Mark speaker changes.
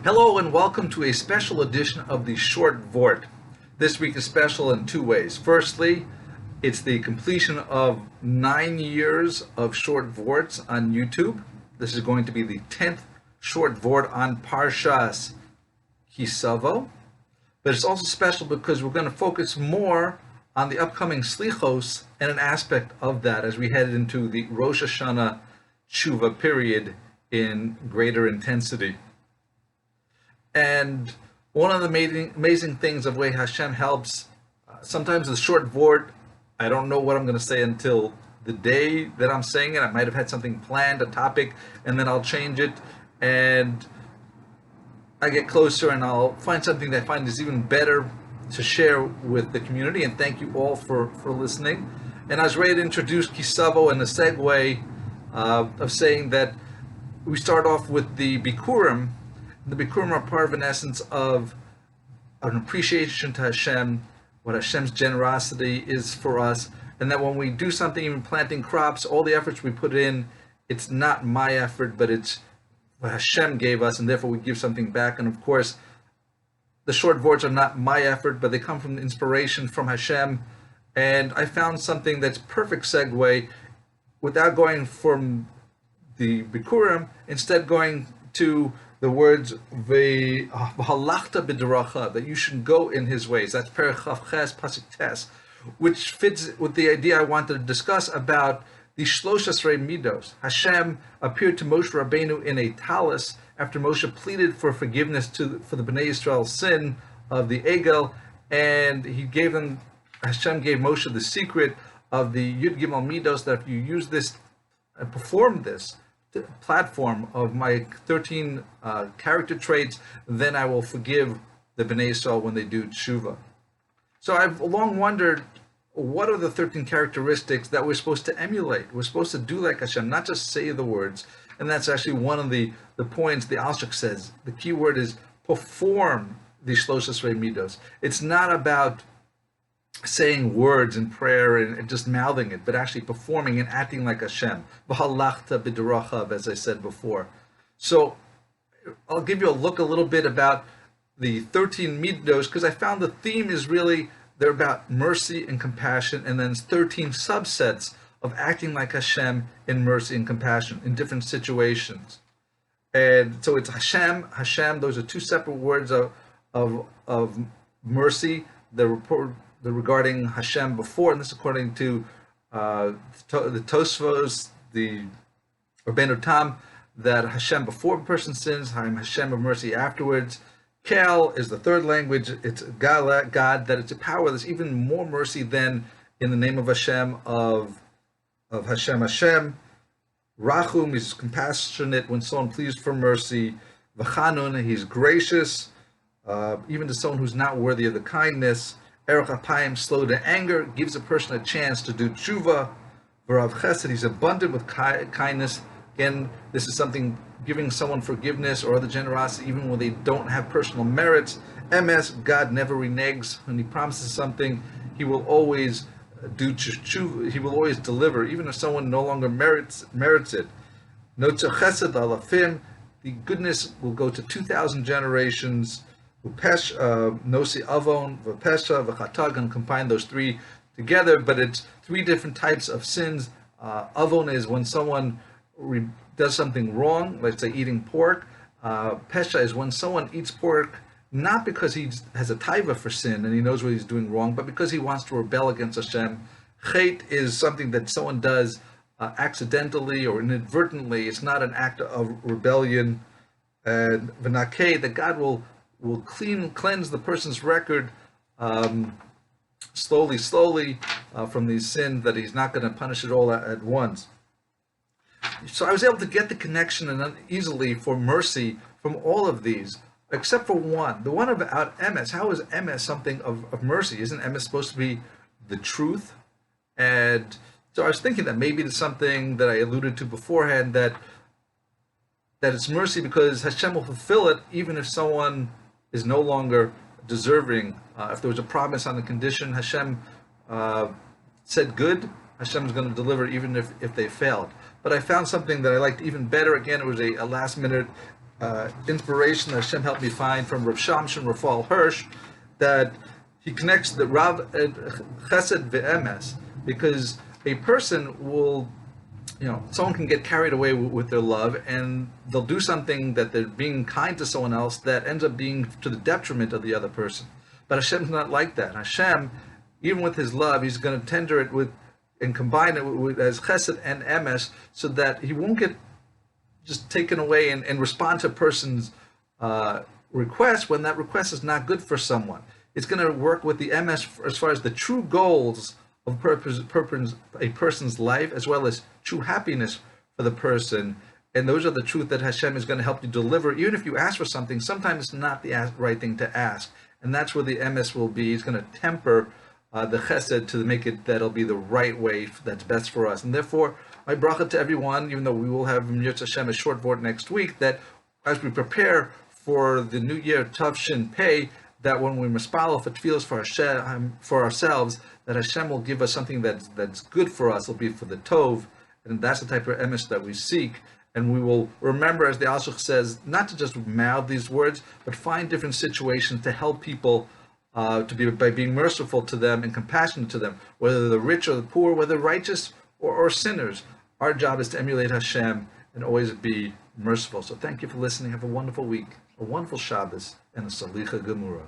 Speaker 1: Hello and welcome to a special edition of the Short Vort. This week is special in two ways. Firstly, it's the completion of 9 years of short Vorts on YouTube. This is going to be the 10th short Vort on Parshas Savo. But it's also special because we're going to focus more on the upcoming Slichos and an aspect of that as we head into the Rosh Hashanah Tshuva period in greater intensity. And one of the amazing things of the way Hashem helps, sometimes the short Vort, I don't know what I'm going to say until the day that I'm saying it. I might have had something planned, a topic, and then I'll change it. And I get closer and I'll find something that I find is even better to share with the community. And thank you all for listening. And I was ready to introduce Savo in a segue of saying that we start off with the Bikurim. The Bikurim are part of an essence of an appreciation to Hashem, what Hashem's generosity is for us, and that when we do something, even planting crops, all the efforts we put in, it's not my effort, but it's what Hashem gave us, and therefore we give something back. And of course, the short Vorts are not my effort, but they come from inspiration from Hashem. And I found something that's perfect segue without going from the Bikurim, instead going to the words v'halachta b'deracha, that you should go in his ways. That's Perek Chav Ches Pasuk Tes, which fits with the idea I wanted to discuss about the Shlosh Esrei Midos. Hashem appeared to Moshe Rabbeinu in a talus after Moshe pleaded for forgiveness for the Bnei Yisrael's sin of the Egel, and Hashem gave Moshe the secret of the Yud Gimel Midos, that if you use this and perform this platform of my 13 character traits, then I will forgive the Bnei Yisrael when they do tshuva. So I've long wondered, what are the 13 characteristics that we're supposed to emulate? We're supposed to do like Hashem, not just say the words. And that's actually one of the points the Alshich says. The key word is perform the Shlosh Esrei Midos. It's not about saying words in prayer and just mouthing it, but actually performing and acting like Hashem. V'halachta b'derachav, as I said before. So I'll give you a little bit about the 13 midos, because I found the theme is really, they're about mercy and compassion, and then 13 subsets of acting like Hashem in mercy and compassion in different situations. And so it's Hashem, those are two separate words of mercy. The regarding Hashem before, and this according to the Tosfos, the Rabbi Tam, that Hashem before a person sins, Hashem of mercy afterwards. Kel is the third language. It's God, that it's a power that's even more mercy than in the name of Hashem, of Hashem. Rachum is compassionate when someone pleads for mercy. V'chanun, he's gracious, even to someone who's not worthy of the kindness. Erech Apayim, slow to anger, gives a person a chance to do tshuva. V'rav Chesed, he's abundant with kindness. Again, this is something, giving someone forgiveness or other generosity even when they don't have personal merits. MS, God never reneges. When he promises something, he will always do tshuva, he will always deliver, even if someone no longer merits it. Notza Chesed alafim, the goodness will go to 2,000 generations. Pesha, Nosi Avon, Pesha, V'chatag, and combine those three together, but it's three different types of sins. Avon is when someone does something wrong, let's say eating pork. Pesha is when someone eats pork not because he has a taiva for sin and he knows what he's doing wrong, but because he wants to rebel against Hashem. Chet is something that someone does accidentally or inadvertently. It's not an act of rebellion. And V'nakeh, that God will cleanse the person's record slowly from these sins, that he's not going to punish it all at once. So I was able to get the connection and easily for mercy from all of these, except for one. The one about MS. How is MS something of mercy? Isn't MS supposed to be the truth? And so I was thinking that maybe it's something that I alluded to beforehand, that it's mercy because Hashem will fulfill it even if someone is no longer deserving. If there was a promise on the condition, Hashem said good, Hashem is going to deliver even if they failed. But I found something that I liked even better. Again, it was a last minute inspiration that Hashem helped me find from Rav Samson Raphael Hirsch, that he connects the Rav Chesed ve'emes, because a person will, someone can get carried away with their love, and they'll do something that they're being kind to someone else that ends up being to the detriment of the other person. But Hashem's not like that. Hashem, even with His love, He's going to tender it with and combine it with as Chesed and Emes, so that He won't get just taken away and respond to a person's request when that request is not good for someone. It's going to work with the Emes as far as the true goals of a person's life, as well as true happiness for the person. And those are the truth that Hashem is going to help you deliver. Even if you ask for something, sometimes it's not the right thing to ask. And that's where the Emes will be. He's going to temper the Chesed to make it that'll be the right way that's best for us. And therefore, my bracha to everyone, even though we will have Yirtzeh Hashem a short Vort next week, that as we prepare for the new year, Tavshin Pei, that when we mispalo for tefillos for Hashem, for ourselves, that Hashem will give us something that's good for us. It'll be for the tov, and that's the type of emes that we seek. And we will remember, as the Alshich says, not to just mouth these words, but find different situations to help people by being merciful to them and compassionate to them, whether they're rich or the poor, whether righteous or sinners. Our job is to emulate Hashem and always be merciful. So thank you for listening. Have a wonderful week, a wonderful Shabbos, and a Salicha Gemura.